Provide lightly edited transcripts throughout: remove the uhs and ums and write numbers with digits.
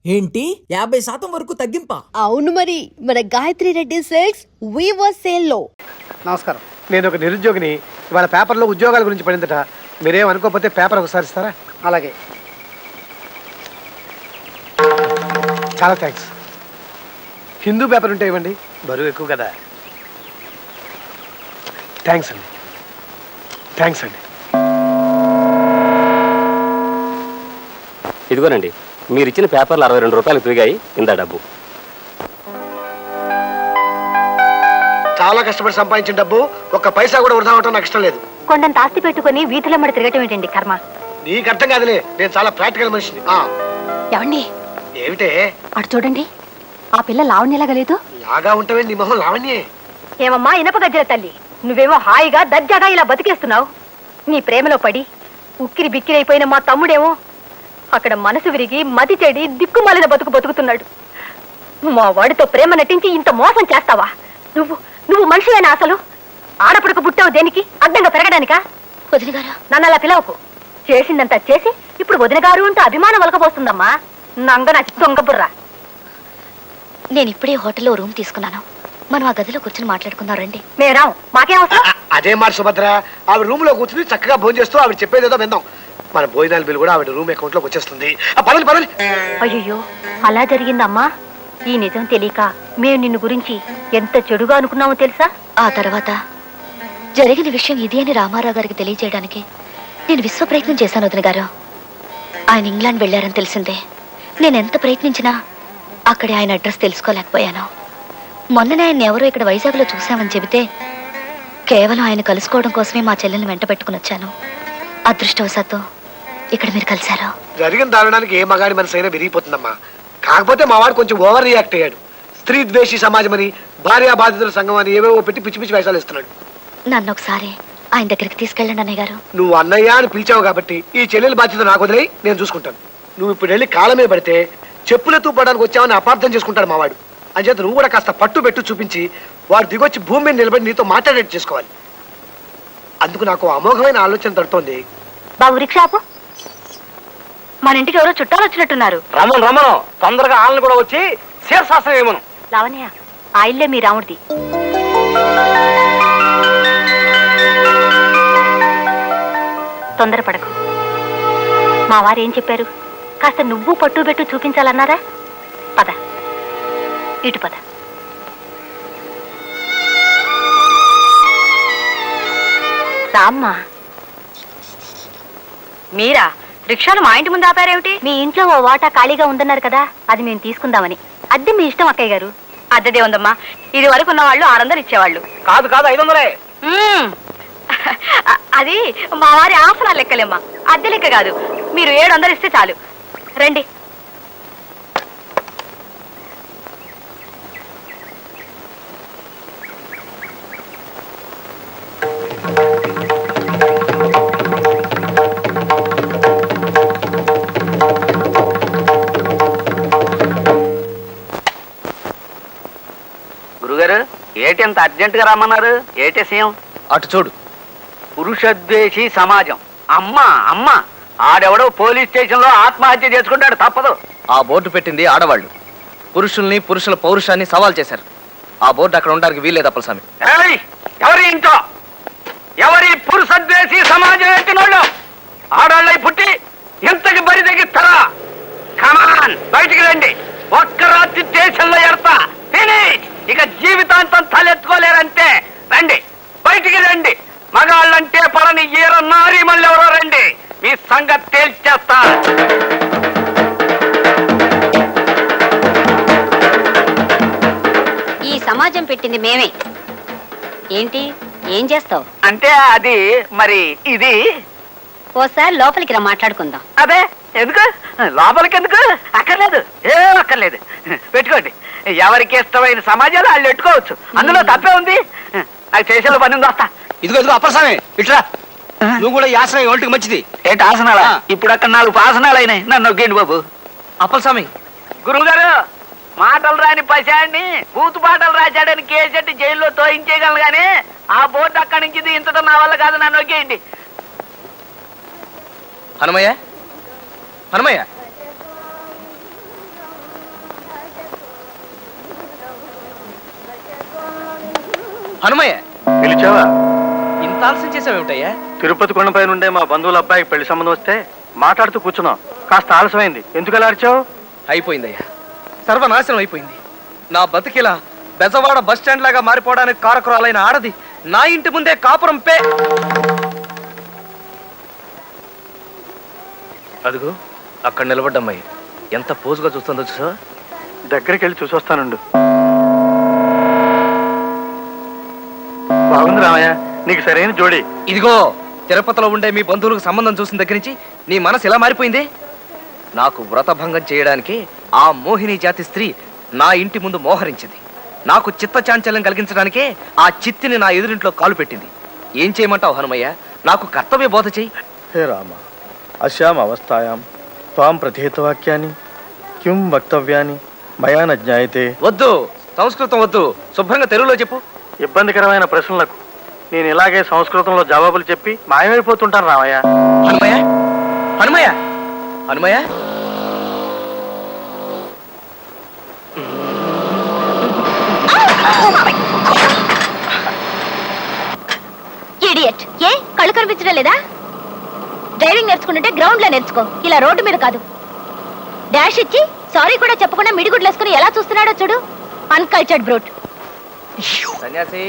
ఏంటి 50% వరకు తగ్గింపా? అవును మరి, మన Gayatri Reddy silks weaver sale లో. నమస్కారం, నేను ఒక నిరుద్యోగిని. ఇవాళ పేపర్లో ఉద్యోగాల గురించి పడిందట. మీరేం అనుకోకపోతే పేపర్ ఒకసారి ఇస్తారా? అలాగే, చాలా థ్యాంక్స్. హిందూ పేపర్ ఉంటే ఇవ్వండి, బరువు ఎక్కువ కదా. థ్యాంక్స్ అండి, థ్యాంక్స్ అండి. ఇదిగోనండి, మీరు ఇచ్చిన పేపర్లు 62 రూపాయలు తిరిగాయి. ఇందా డబ్బు. చాలా కష్టపడి సంపాదించిన డబ్బు ఒక్క పైసా కూడా వృధా అవటం నాకు ఇష్టం లేదు. కొండంత ఆస్తి పెట్టుకుని వీధిలో మడి తిరగటం ఏంటండి కర్మ. నీకు అర్థం కాదులే, నేను చాలా ప్రాక్టికల్ మనిషిని. ఏమండి, ఏమిటే అటు చూడండి, ఆ పిల్ల లావణ్యలాగలేదు. లాగా ఉంటావే, నీ మొహం లావణ్యే. ఏమమ్మా ఇనప గజ్జల తల్లి, నువ్వేమో హాయిగా దర్జాగా ఇలా బతికేస్తున్నావు. నీ ప్రేమలో పడి ఉక్కిరి బిక్కిరైపోయిన మా తమ్ముడేమో అక్కడ మనసు విరిగి మతి చెడి దిక్కుమాలిన బతుకుతున్నాడు. మా వాడితో ప్రేమ నటించి ఇంత మోసం చేస్తావా? నువ్వు నువ్వు మనిషివేనా? అసలు ఆడపడక పుట్టావు దేనికి? అడ్డంగా పెరగడానికా? వదిన గారు, నన్ను అలా పిలవకు. చేసిందంతా చేసి ఇప్పుడు వదిన గారు అంటూ అభిమానం వలకపోస్తుందమ్మా. నంగ నా దొంగబుర్రా. నేను ఇప్పుడే హోటల్లో రూమ్ తీసుకున్నాను. మనం ఆ గదిలో కూర్చొని మాట్లాడుకుందాం రండి. మేము రావు, మాకేం అవసరం? అదే మాట సుభద్ర, ఆవిడ రూమ్ లో కూర్చుని చక్కగా భోజనం చేస్తూ ఆవిడ చెప్పేదేదో విందాం. మన భోజనాల బిల్లు కూడా ఆవిడ రూమ్ అకౌంట్ లోకి వచ్చేస్తుంది. పదండి. అయ్యో, అలా జరిగిందమ్మా. ఈ నిజం తెలియక మేము నిన్ను గురించి ఎంత చెడుగా అనుకున్నామో తెలుసా? ఆ తర్వాత జరిగిన విషయం ఇది అని రామారావు గారికి తెలియజేయడానికి నేను విశ్వ ప్రయత్నం చేశాను వదిన గారు. ఆయన ఇంగ్లాండ్ వెళ్ళారని తెలిసిందే. నేను ఎంత ప్రయత్నించినా అక్కడే ఆయన అడ్రస్ తెలుసుకోలేకపోయాను. మొన్ననే ఆయన ఎవరో ఇక్కడ వైజాగ్లో చూశామని చెబితే కేవలం ఆయన కలుసుకోవడం కోసమే మా చెల్లెల్ని వెంట పెట్టుకుని వచ్చాను. అదృష్టవశాత్తు ఇక్కడ మీరు కలిశారు. జరిగిన దారుణానికి ఏ మగాడి మనసు అయినా విరిగిపోతుందమ్మా. కాకపోతే మా వాడు కొంచెం ఓవర్ రియాక్ట్ అయ్యాడు. స్త్రీ ద్వేషి సమాజం అని, భార్యా బాధితుల సంఘం అని ఏవేవో పెట్టి పిచ్చి పిచ్చి వేషాలు ఇస్తున్నాడు. నన్ను ఒకసారి ఆయన దగ్గరికి తీసుకెళ్ళండి అన్నయ్య గారు. నువ్వు అన్నయ్య అని పిలిచావు కాబట్టి ఈ చెల్లెల బాధ్యత నాకు వదిలే, నేను చూసుకుంటాను. నువ్వు ఇప్పుడు వెళ్ళి కాళ్ళ మీద పడితే చెప్పులెత్తు పడడానికి వచ్చావని అపార్థం చేసుకుంటాడు మా వాడు. అంచేత నువ్వు కూడా కాస్త పట్టు పెట్టు చూపించి వాడు దిగొచ్చి భూమి మీద నిలబడి నీతో మాట్లాడేట్టు చేసుకోవాలి. అందుకు నాకు అమోఘమైన ఆలోచన తడుతోంది. బాబు రిక్షాపు, మన ఇంటికి ఎవరో చుట్టాలు వచ్చినట్టున్నారు. రమణ తొందరగా ఆళ్ళని కూడా వచ్చి శీర్షాస్త్రం ఏమను. లావణ్య, ఆ ఇల్లే మీ రాముడిది. తొందరపడకు. మా వారు ఏం చెప్పారు? కాస్త నువ్వు పట్టు పెట్టు చూపించాలన్నారా? పద, ఇటు పద. రామ్మా. మీరా రిక్షాలు మా ఇంటి ముందు ఆపారేమిటి? మీ ఇంట్లో ఓ వాటా ఖాళీగా ఉందన్నారు కదా, అది మేము తీసుకుందామని. అద్దె మీ ఇష్టం అక్కయ్య గారు. అద్దెదే ఉందమ్మా. ఇది వరకు ఉన్న వాళ్ళు 600 ఇచ్చేవాళ్ళు. కాదు 500. అది మా వారి ఆసనాలు లెక్కలేమ్మా, అద్దె లెక్క కాదు. మీరు 700 ఇస్తే చాలు. రండి. గురుగారు, ఏటి అంత అర్జెంట్ గా రమ్మన్నారు? ఏటి సీఎం? అటు చూడు. పురుషద్వేషి సమాజం. అమ్మ ఆడెవడో పోలీస్ స్టేషన్ లో ఆత్మహత్య చేసుకుంటాడు, తప్పదు. ఆ బోర్డు పెట్టింది ఆడవాళ్ళు. పురుషుల్ని, పురుషుల పౌరుషాన్ని సవాల్ చేశారు. ఆ బోర్డు అక్కడ ఉండడానికి వీల్లేదు అప్పలస్వామి. ఎవరి ఇంట్లో ఎవరి పురుషద్వేషి సమాజం ఎత్తినోళ్ళు ఆడాళ్ళై పుట్టి ఇంతకి బరి తగ్గిస్తారా? కమాన్, బయటికి రండి. ఒక్క రాత్రి స్టేషన్లో ఎడతా, ఫినిష్. ఇక జీవితాంతం తలెత్తుకోలేరంటే రండి, బయటికి రండి. మగాళ్ళంటే పడని ఈర నారీ మళ్ళీ ఎవరో రండి, మీ సంగతి తేల్చేస్తా. ఈ సమాజం పెట్టింది మేమే. ఏంటి, ఏం చేస్తావు? అంటే అది మరి ఇది ఓసారి లోపలికి రా, మాట్లాడుకుందాం. అదే ఎందుకు లోపలికి ఎందుకు? అక్కర్లేదు, ఏం అక్కర్లేదు. పెట్టుకోండి. ఎవరికి ఇష్టమైన సమాజాలు వాళ్ళు పెట్టుకోవచ్చు, అందులో తప్పే ఉంది. నాకు చేసేలో పని ఉంది, వస్తా. ఇదిగో అప్పలస్వామి, ఇట్రా. నువ్వు కూడా ఈ ఆసనం ఒంటికి మంచిది. ఏంటి ఆసనాలా? ఇప్పుడు అక్కడ 4 ఆసనాలు అయినాయి, నన్ను నొగ్గండి బాబు. అప్పలస్వామి, గురువు గారు, మాటలు రాని పశాన్ని బూతు పాటలు రాశాడని కేసెట్టి జైల్లో తోయించేయగలను గానీ ఆ బోర్డు అక్కడి నుంచి దించడం నా వల్ల కాదు, నన్ను నొగ్గేయండి. హనుమయ్య హనుమయ్య, పిలిచావా? ఇంత ఆలస్యం చేసావేమిటయ్యా? తిరుపతి కొండపై నుండే మా బంధువుల అబ్బాయికి పెళ్లి సంబంధం వస్తే మాట్లాడుతూ కూర్చున్నాం. కాస్త ఆలస్యమైంది. ఎందుకు అలా అరిచావు? అయిపోయిందయ్యా, సర్వనాశనం అయిపోయింది. నా బతికిలా బెజవాడ బస్ స్టాండ్ లాగా మారిపోవడానికి కారకురాలైన ఆడది నా ఇంటి ముందే కాపురం పే. అదిగో అక్కడ నిలబడ్డమ్మాయి ఎంత పోజుగా చూస్తుందో చూసావా? దగ్గరికి వెళ్ళి చూసొస్తానుండు. బాగుంది రామయ్య, నీకు సరైన జోడి. ఇదిగో తిరుపతిలో ఉండే మీ బంధువులకు సంబంధం చూసిన దగ్గర నుంచి నీ మనసు ఎలా మారిపోయింది? నాకు వ్రతభంగం చేయడానికి ఆ మోహిని జాతి స్త్రీ నా ఇంటి ముందు మోహరించింది. నాకు చిత్త చాంచల్యం కలిగించడానికే ఆ చిత్తిని నా ఎదురింట్లో కాలు పెట్టింది. ఏం చేయమంటావు హనుమయ్య? నాకు కర్తవ్య బోధ చెయ్యి. హే రామ, అశ్యాం అవస్థాయాం త్వాం ప్రతిహితవాక్యాన్ని కిం వక్తవ్యాన్ని మయా న జ్ఞాయతే. వద్దు, సంస్కృతం వద్దు, శుభ్రంగా తెలుగులో చెప్పు. ఇబ్బందికరమైన ప్రశ్నలకు నేను ఇలాగే సంస్కృతంలో జవాబులు చెప్పి మాయమైపోతుంటాను రామయ్య. హనుమయ్య, హనుమయ్య, హనుమయ్య. ఇడియట్. ఏ కళ్ళు కనిపించడం లేదా? డ్రైవింగ్ నేర్చుకుంటుంటే గ్రౌండ్ లో నేర్చుకో, ఇలా రోడ్డు మీద కాదు. డాష్ ఇచ్చి సారీ కూడా చెప్పకుండా మిడిగుడ్లు వేసుకుని ఎలా చూస్తున్నాడో చూడు. Uncultured brute. సన్యాసి,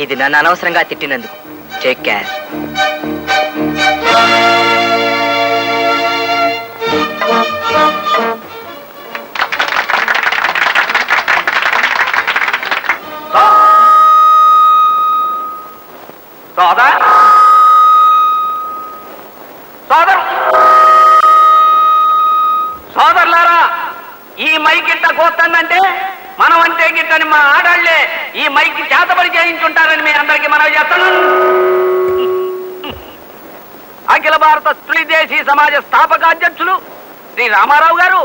ఇది నన్ను అనవసరంగా తిట్టినందుకు టేక్ కేర్. సోదరులారా, ఈ మైక్ ఇట్ట కోస్తుందంటే మనం అంటే గిట్టని మా ఆడాళ్లే ఈ మైక్ చేతబడి చేయించుంటారని మీ అందరికీ మనవి చేస్తున్నాను. అఖిల భారత స్త్రీ దేశీ సమాజ స్థాపకాధ్యక్షులు శ్రీ రామారావు గారు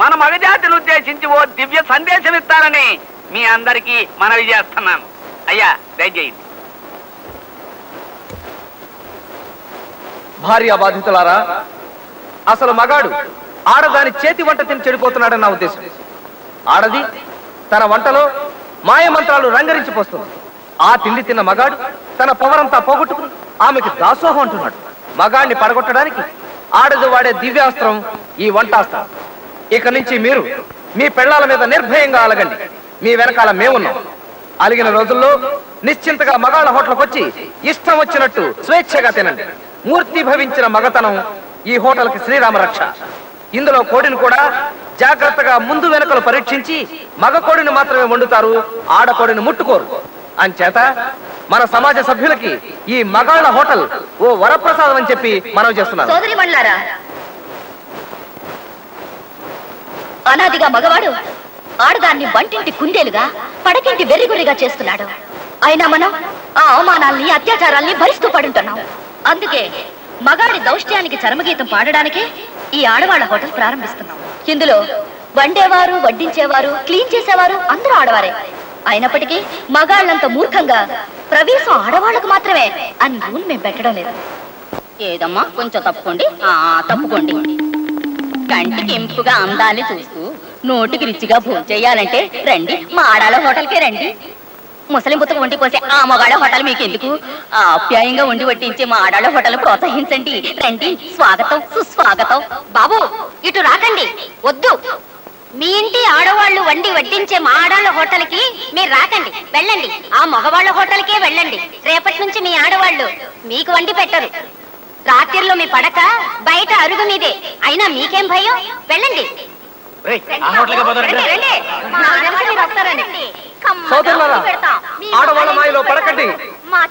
మన మగజాతిని ఉద్దేశించి ఓ దివ్య సందేశం ఇస్తారని మీ అందరికీ మనవి చేస్తున్నాను. అయ్యా దయచేయండి. భార్య బాధితులారా, అసలు మగాడు ఆడదాని చేతి వంట తిని చెడిపోతున్నాడని నా ఉద్దేశం. ఆడది తన వంటలో మాయమంత్రాలు రంగరించిపోస్తుంది. ఆ తిండి తిన్న మగాడు తన పవరంతా పోగొట్టుకుని ఆమెకి దాసోహం అంటున్నాడు. మగాడిని పడగొట్టడానికి ఆడది వాడే దివ్యాస్త్రం ఈ వంటాస్త్రం. ఇక నుంచి మీరు మీ పెళ్లాల మీద నిర్భయంగా అలగండి. మీ వెనకాల మేమున్నాం. అలిగిన రోజుల్లో నిశ్చింతగా మగాళ్ళ హోటల్కి వచ్చి ఇష్టం వచ్చినట్టు స్వేచ్ఛగా తినండి. మూర్తి భవించిన మగతనం ఈ హోటల్కి శ్రీరామ రక్ష. ఇందులో కోడిని కూడా జాగ్రత్తగా ముందు వెనకలు పరీక్షించి మగ కోడిని మాత్రమే వండుతారు, ఆడకోడిని ముట్టుకోరు. అంచేత మన సమాజ సభ్యులకి ఈ మగాళ్ళ హోటల్ ఓ వరప్రసాదం అని చెప్పి మనం చేస్తున్నాం. సోదరి మండలారా, అనాదిగా మగవాడు ఆడదాన్ని వంటింటి కుందేలుగా పడకింటి వెర్రిగురిగా చేస్తున్నాడు. అయినా మనం ఆ అవమానాల్ని అత్యాచారాల్ని భరిస్తూ పడుంటున్నాం. అందుకే మగాడి దౌష్ట్యానికి చరమగీతం పాడడానికే ఈ ఆడవాళ్ల హోటల్ ప్రారంభిస్తున్నాం. ఇందులో వండేవారు, వడ్డించేవారు, క్లీన్ చేసేవారు అందరూ ఆడవారే. అయినప్పటికీ మగాళ్ళంత మూర్ఖంగా ప్రవేశం ఆడవాళ్లకు మాత్రమే అని రూల్ మేము పెట్టడం లేదు. ఏదమ్మా కొంచెం తప్పుకోండి. తప్పుకోండి. కంటికి ఎంపుగా అందాన్ని చూస్తూ నోటికి రుచిగా భోజనం చేయాలంటే రండి, మా ఆడాల హోటల్కే రండి. ముసలి బుత్తకు వండి పోసే ఆ మగాళ్ళ హోటల్ మీకు ఎందుకు? ఆప్యాయంగా వండి వడ్డించే మా ఆడాళ్ళ హోటల్ ప్రోత్సహించండి. రండి, స్వాగతం సుస్వాగతం. బాబు ఇటు రాకండి, వద్దు. మీ ఇంటి ఆడవాళ్లు వండి వడ్డించే మా ఆడాళ్ళ హోటల్కి మీరు రాకండి, వెళ్ళండి. ఆ మగవాళ్ళ హోటల్కే వెళ్ళండి. రేపటి నుంచి మీ ఆడవాళ్లు మీకు వండి పెట్టరు. రాత్రిలో మీ పడక బయట అరుగు మీదే. అయినా మీకేం భయం? వెళ్ళండి. సోదరులారా, ఆడవాళ్ళ మాయలో పడకండి.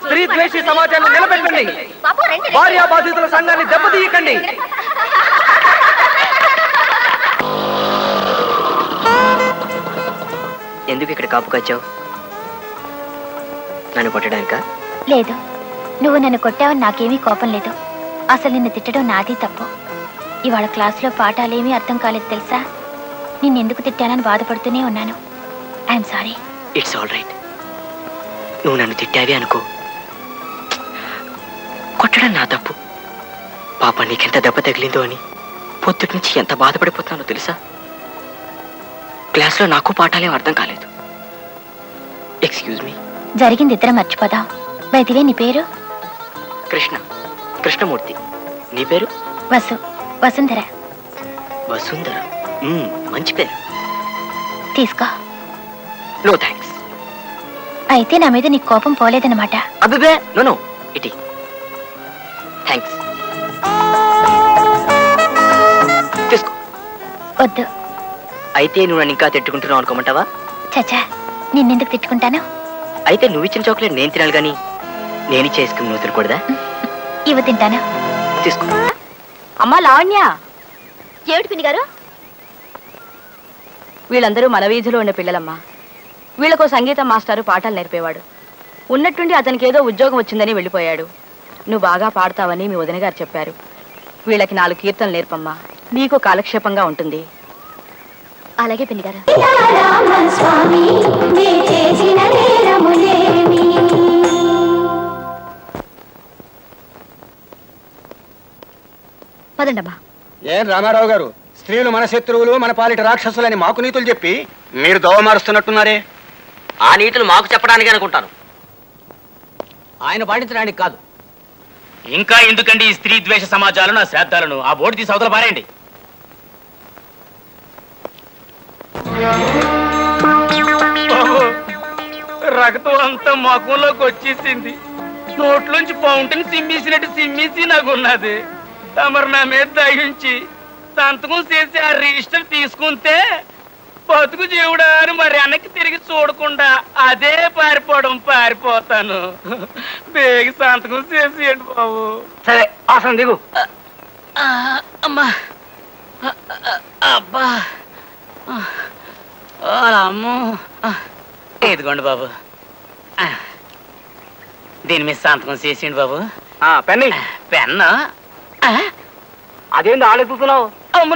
స్త్రీ ద్వేషి సమాజాన్ని నిలబెట్టండి. భార్యా బాధితుల సంఘాన్ని దెబ్బతీయకండి. ఎందుకు ఇక్కడ కాపు కాచావు? నన్ను కొట్టడానికా? లేదు, నువ్వు నన్ను కొట్టావని నాకేమీ కోపం లేదు. అసలు నిన్ను తిట్టడం నాది తప్పు. ఇవాళ క్లాసులో పాఠాలేమీ అర్థం కాలేదు తెలుసా? నిన్నెందుకు తిట్టానని బాధపడుతూనే ఉన్నాను. I'm sorry. It's all right. నువ్వు నన్ను తిట్టావే అనుకో, కొట్టడం నా తప్పు. పాప నీకెంత దెబ్బ తగిలిందో అని పొద్దుటి నుంచి ఎంత బాధపడిపోతున్నానో తెలుసా? క్లాస్లో నాకు పాఠాలేం అర్థం కాలేదు. Excuse me. జరిగింది ఇద్దరం మర్చిపోదాం. బయటివే నీ పేరు? కృష్ణ, కృష్ణమూర్తి. నీ పేరు? వసుంధర. వసుంధర, మంచి పేరు. తీసుకో. No thanks. అయితే నా మీద నీకు కోపం పోలేదన్నమాట. అబ్బే, నో ఇటీ. థ్యాంక్స్. తీసుకో. వద్దు. అయితే నువ్వు నన్ను ఇంకా తిట్టుకుంటున్నావు అనుకోమంటావా? చచ్చా, నిన్నెందుకు తిట్టుకుంటాను? అయితే నువ్వు ఇచ్చిన చాక్లెట్ నేను తినాలి కానీ నేను చేసుకుని నువ్వు తినకూడదా? ఇవ్వ తింటాను. తీసుకో. అమ్మా లావణ్య, ఏమిటి పిన్ని గారు? వీళ్ళందరూ మన వీధిలో ఉన్న పిల్లలమ్మా. వీళ్ళకో సంగీత మాస్టారు పాఠాలు నేర్పేవాడు. ఉన్నట్టుండి అతనికి ఏదో ఉద్యోగం వచ్చిందని వెళ్ళిపోయాడు. నువ్వు బాగా పాడతావని మీ వదిన గారు చెప్పారు. వీళ్ళకి 4 కీర్తనలు నేర్పమ్మా, నీకు కాలక్షేపంగా ఉంటుంది. అలాగే పిన్ని గారు. పదండమ్మా. ఏం రామారావు గారు, స్త్రీలు మన శత్రువులు, మన పాలిట రాక్షసులని మాకు నీతులు చెప్పి మీరు దోవ మారుస్తున్నట్టున్నారే. ఆ నీతులు మాకు చెప్పడానికి అనుకుంటాను, ఆయన పాటించడానికి కాదు. ఇంకా ఎందుకండి ఈ స్త్రీ ద్వేష సమాజాలను, నా శ్రాద్ధాలను? ఆ బోర్డు తీసి అవతల పారేయండి. రక్తం అంతా ముఖంలోకి వచ్చేసింది. నోట్లోంచి పౌంటని సిమ్మేసినట్టు సిమ్మేసి నాకున్నది. తమరు నా మీద దయించి సంతకం చేసి ఆ రిజిస్టర్ తీసుకుంటే బతుకు జీవుడా అని మరి వెనక్కి తిరిగి చూడకుండా అదే పారిపోతాను. బేగి సంతకం చేసేయండి బాబు. సరే, ఆసనం దిగు. అమ్మా, అబ్బా, అమ్మో. ఇదిగోండి బాబు, దీని మీద సంతకం చేసేయండి బాబు. పెన్ని పెన్ను? అదేంది ఆలోచిస్తున్నావు? అమ్మ,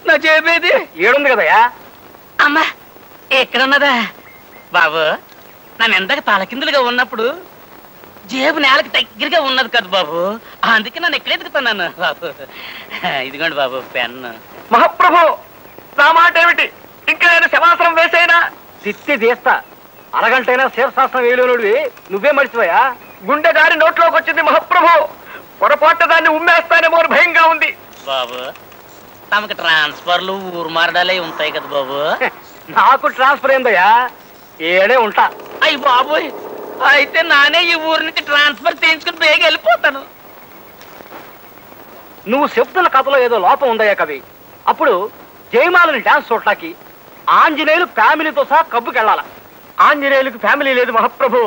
నా జేబేది ఏడుంది కదయా. అమ్మా, ఎక్కడున్నదా బాబు? నన్ను ఎంతగా తలకిందులుగా ఉన్నప్పుడు జేబు నేలకి దగ్గరగా ఉన్నది కదా బాబు, అందుకే నన్ను ఎక్కడ ఎదుగుతున్నాను బాబు. ఇదిగోండి బాబు పెన్ను. మహాప్రభు, నా మాట ఏమిటి? ఇంకా నేను శవాసనం వేసేనా? తిత్తి తీస్తా. అరగంటైనా శివశాస్త్రం వేయలేనుడివి నువ్వే మర్చిపోయా? గుండె దారి నోట్లోకి వచ్చింది మహాప్రభు. పొరపాటు దాన్ని ఉమ్మేస్తానేమో అని భయంగా ఉంది. బాబు, తమకు ట్రాన్స్ఫర్లు ఊరు మారడాలే ఉంటాయి కదా బాబు. నాకు ట్రాన్స్ఫర్ అయిందయ్యా, ఏడే ఉంటా. అయ్యి బాబోయ్, అయితే నానే ఈ ఊరి నుంచి ట్రాన్స్ఫర్ చేయించుకుని బేగ వెళ్ళిపోతాను. నువ్వు చెప్తున్న కథలో ఏదో లోపం ఉందయ్యా కవి. అప్పుడు జయమాలని డాన్స్ చూడటానికి ఆంజనేయులు ఫ్యామిలీతో సహా కబ్బుకెళ్ళాల. ఆంజనేయులకు ఫ్యామిలీ లేదు మహాప్రభు.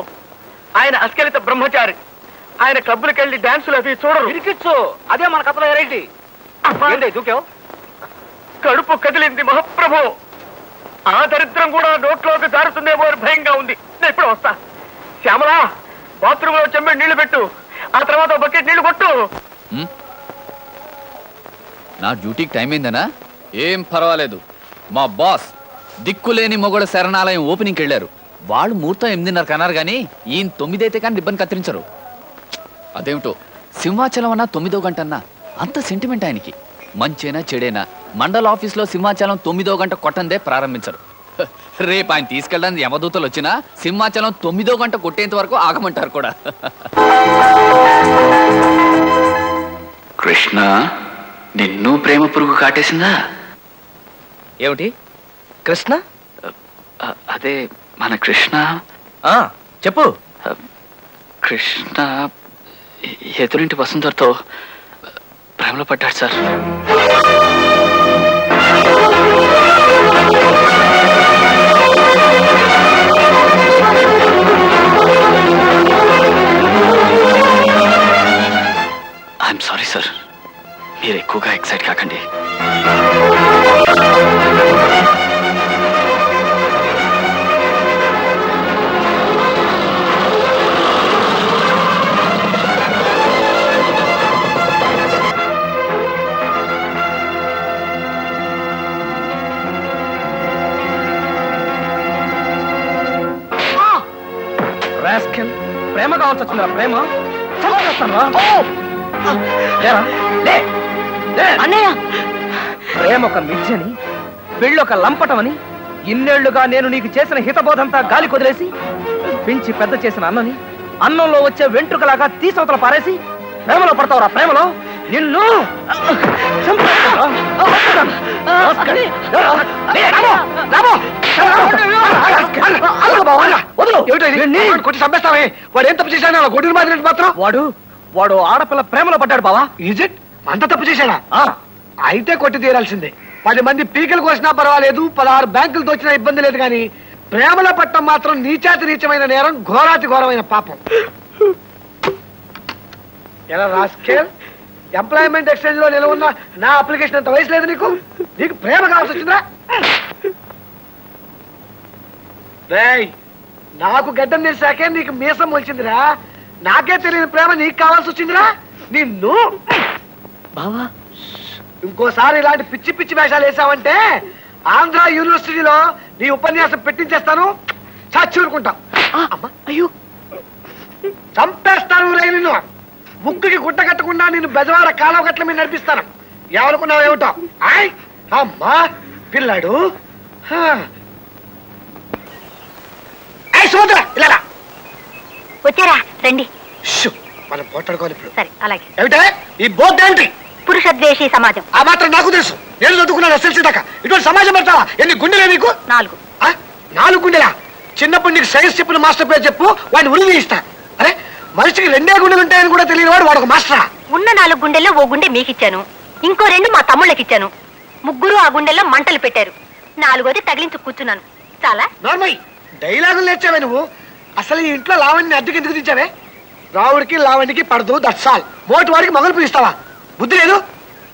ఆయన అస్కలిత బ్రహ్మచారి. ఆయన క్లబ్బులకెళ్ళి డాన్సులు అవి చూడరు. ఇరికిచ్చు, అదే మన కథలో ఎరైటీ. ఏంటి దూకావు? కడుపు కదిలింది మహాప్రభు. ఆ దరిద్రం కూడా నోట్లోకి జారుతుందేమో అని భయంగా ఉంది. నేను ఇప్పుడు వస్తా. శ్యామలా, బాత్రూంలో చెమ్మెడు నీళ్లు పెట్టు, ఆ తర్వాత బకెట్ నీళ్లు కొట్టు. నా డ్యూటీకి టైం అయిందనా? ఏం పర్వాలేదు. మా బాస్ దిక్కులేని మొగుడ శరణాలయం ఓపెనింగ్కి వెళ్ళారు. వాళ్ళు ముహూర్తం 8:30 అన్నారు కానీ ఈయన 9 అయితే కానీ రిబ్బన్ కత్తిరించరు. అదేమిటో సింహాచలం అన్నా 9వ గంట అన్నా అంత సెంటిమెంట్ ఆయనకి. మంచేనా చెడేనా మండల ఆఫీస్లో సింహాచలం 9వ గంట కొట్టందే ప్రారంభించరు. రేపు ఆయన తీసుకెళ్ళడానికి యమదూతలు వచ్చినా సింహాచలం 9వ గంట కొట్టేంత వరకు ఆగమంటారు కూడా. కృష్ణ, నిన్ను ప్రేమ పురుగు కాటేసిందా? ఏమిటి కృష్ణ? అదే మన కృష్ణ. చెప్పు. కృష్ణ ఎదురింటి వసుంధరతో ప్రేమలో పడ్డాడు సార్. ఐఎమ్ సారీ సార్, మీరు ఎక్కువగా ఎక్సైట్ కాకండి. ప్రేమ కావాల్సి వచ్చిందా? ప్రేమ చంపేస్తానురా. లేరా? లే. లే. అన్నయ్య ప్రేమ ఒక మిథ్యని, పెళ్ళొక లంపటమని ఇన్నేళ్లుగా నేను నీకు చేసిన హితబోధంతా గాలి కొదిలేసి పెంచి పెద్ద చేసిన అన్నని అన్నంలో వచ్చే వెంట్రుకలాగా తీసవతల పారేసి ప్రేమలో పడతావురా. ప్రేమలో నిన్ను కొట్టి చంపేస్తావే. వాడు ఏం తప్పు చేశాడు? అలా గొడ్డుని మాదిరి మాత్రం వాడు ఆడపిల్ల ప్రేమలో పడ్డాడు బావా. ఈజిట్ అంత తప్పు చేశాడా? అయితే కొట్టి తీరాల్సిందే. 10 మంది పీకలు కోసినా పర్వాలేదు, 16 బ్యాంకులు దోచినా ఇబ్బంది లేదు, కానీ ప్రేమలో పట్టడం మాత్రం నీచాతి నీచమైన నేరం, ఘోరాతి ఘోరమైన పాపం. ఎలా రాస్కేల్, ఎంప్లాయ్మెంట్ ఎక్స్చేంజ్ లో నిలవున్న నా అప్లికేషన్ అంత వయసు లేదు నీకు? నీకు ప్రేమ కావాల్సి వచ్చిందా? రేయ్, నాకు గడ్డం తెలిసాకే నీకు మీసం మొలిచిందిరా. నాకే తెలియని ప్రేమ నీకు కావాల్సి వచ్చిందిరా. నిన్ను బావా ఇంకోసారి ఇలాంటి పిచ్చి పిచ్చి వేషాలు వేసావంటే ఆంధ్ర యూనివర్సిటీలో నీ ఉపన్యాసం పెట్టించేస్తాను. చచ్చి ఊరుకుంటా. అయ్యో, చంపేస్తాను రే నిన్ను. ముక్కుకి గుట్ట కట్టకుండా నేను బెజవాడ కాలువ గట్ల మీద నడిపిస్తాను. ఎవరుకున్నావు ఏమిటో? ఆయ్ అమ్మా పిల్లాడు. సుభద్ర ఇలా వచ్చారా? రండి. మనం పోట్లాడుకోవాలి ఇప్పుడు. సరే అలాగే. ఏమిటే ఈ బోర్డు ఏంటి? పురుషద్వేషి సమాజం. ఆ మాత్రం నాకు తెలుసు. నేను చదువుకున్నాను ఎస్ఎల్సీ దాకా. ఇటువంటి సమాజం పెడతావా? ఎన్ని గుండెలే నీకు? 4. 4 గుండెలా? చిన్నప్పుడు నీకు సైన్స్ చెప్పిన మాస్టర్ పేరు చెప్పు, వాడిని ఉరి తీయిస్తా. అరే, మనిషికి 2 గుండెలు ఉంటాయని కూడా తెలియని వాడు ఒక మాస్టరా? ఉన్న 4 గుండెల్లో ఓ గుండె మీకిచ్చాను, ఇంకో 2 మా తమ్ముళ్ళకిచ్చాను. 3 ఆ గుండెల్లో మంటలు పెట్టారు. 4వది తగిలించు కూర్చున్నాను. చాలా నార్మల్ డైలాగులు నేర్చావే నువ్వు. అసలు ఈ ఇంట్లో లావణ్ణి అద్దెకి ఎందుకు తెచ్చావే? రావుడికి లావణ్యకి పడదు, దట్స్ ఆల్. మోటి వాడికి మొగలు పిలుస్తావా? బుద్ధి లేదు.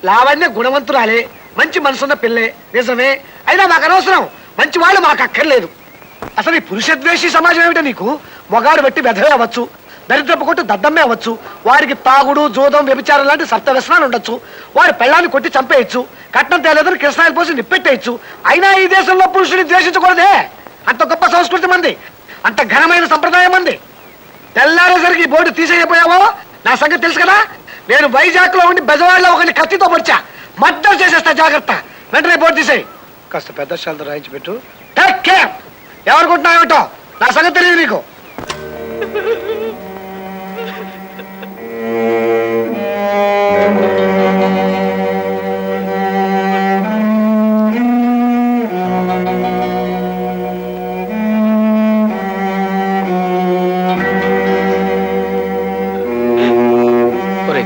లావణ్య గుణవంతురాలే, మంచి మనసున్న పిల్లే, నిజమే. అయినా మాకు అనవసరం. మంచి వాళ్ళు మాకు అక్కర్లేదు. అసలు ఈ పురుషద్వేషి సమాజం ఏమిటో నీకు? మొగాడు బట్టి వెధవే అవ్వచ్చు, దరిద్రపు కొట్టు దద్దమ్మే అవ్వచ్చు, వాడికి తాగుడు జోదం వ్యభిచారం లాంటి సప్త వ్యసనాలు ఉండొచ్చు, వాడి పెళ్ళాన్ని కొట్టి చంపేయచ్చు, కట్నం తేలేదని కృష్ణాయిలు పోసి నిప్పెట్టేయచ్చు. అయినా ఈ దేశంలో పురుషుని ద్వేషించకూడదే. అంత గొప్ప సంస్కృతి మంది, అంత ఘనమైన సంప్రదాయం మంది. తెల్లారేసరికి బోర్డు తీసేయపోయావో నా సంగతి తెలుసు కదా. నేను వైజాగ్ లో ఉండి బెజవాడలో ఒకరిని కత్తితో పొడిచా. మద్దతు చేసేస్తా, జాగ్రత్త. వెంటనే బోర్డు తీసేయి. కాస్త పెద్ద శాలతో రాయించి పెట్టు. Take care. ఎవరుకుంటున్నావు ఏమిటో నా సంగతి తెలియదు నీకు.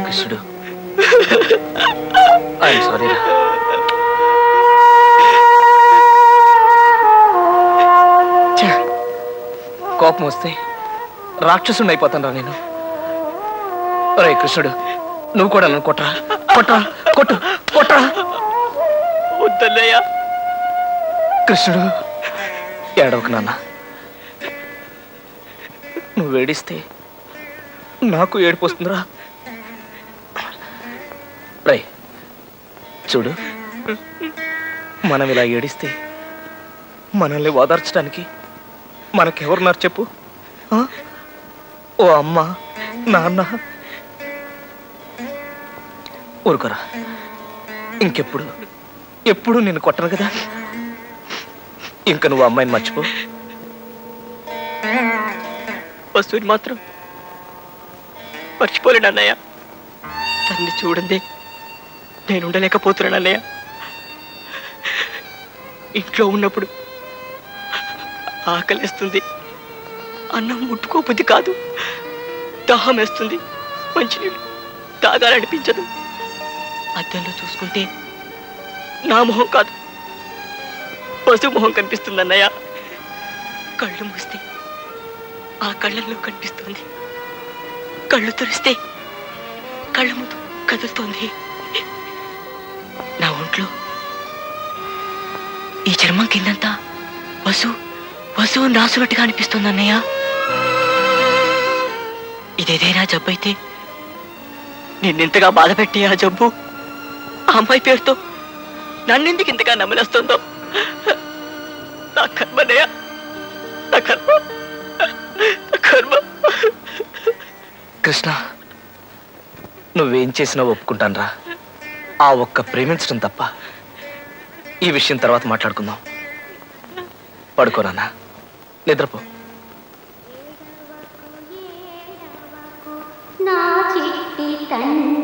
కృష్ణుడు, ఐఎమ్ సారీ రా. కోపం వస్తే రాక్షసుని అయిపోతాను రా నేను. ఒరే కృష్ణుడు, నువ్వు కూడా నన్ను కొట్టరా, కొట్టరా, కొట్టు, కొట్టరా. వద్దన్నయ్యా. కృష్ణుడు, ఏడవకు నాన్న. నువ్వు ఏడిస్తే నాకు ఏడుపు వస్తుందిరా. రై చూడు, మనం ఇలా ఏడిస్తే మనల్ని ఓదార్చడానికి మనకెవరున్నారు చెప్పు? ఓ అమ్మ, నాన్న. ఊరుకోరా. ఎప్పుడు నేను కొట్టను కదా. ఇంకా నువ్వు అమ్మాయిని మర్చిపో. వస్తువుని మాత్రం మర్చిపోలేడు అన్నయ్య. తన్ని చూడండి నేను ఉండలేకపోతున్నాను అన్నయ్య. ఇంట్లో ఉన్నప్పుడు ఆకలిస్తుంది, అన్నం ముట్టుకోబుద్ధి కాదు, దాహం వేస్తుంది, మంచినీళ్ళు తాగాలనిపించదు. అద్దంలో చూసుకుంటే నా మొహం కాదు, పశు మొహం కనిపిస్తుంది అన్నయ్య. కళ్ళు మూస్తే ఆ కళ్ళల్లో కనిపిస్తుంది, కళ్ళు తెరిస్తే కళ్ళ ముందు కదులుతోంది. నా ఒంట్లో ఈ చర్మం కిందంతా వసువు రాసునట్టుగా అనిపిస్తుంది అన్నయ్య. ఇదేదైనా జబ్బు అయితే నిన్నెంతగా బాధ పెట్టే ఆ జబ్బు ఆ అమ్మాయి పేరుతో నన్నెందుకు ఇంతగా నమ్మలేస్తుందో. నా కర్మ అన్నయ్య, నా కర్మ. కృష్ణ నువ్వేం చేసినా ఒప్పుకుంటానురా. ఆ ఒక్క ప్రేమించడం తప్ప. ఈ విషయం తర్వాత మాట్లాడుకుందాం. పడుకోరానా, నిద్రపో. నా చిట్టి తండ్రి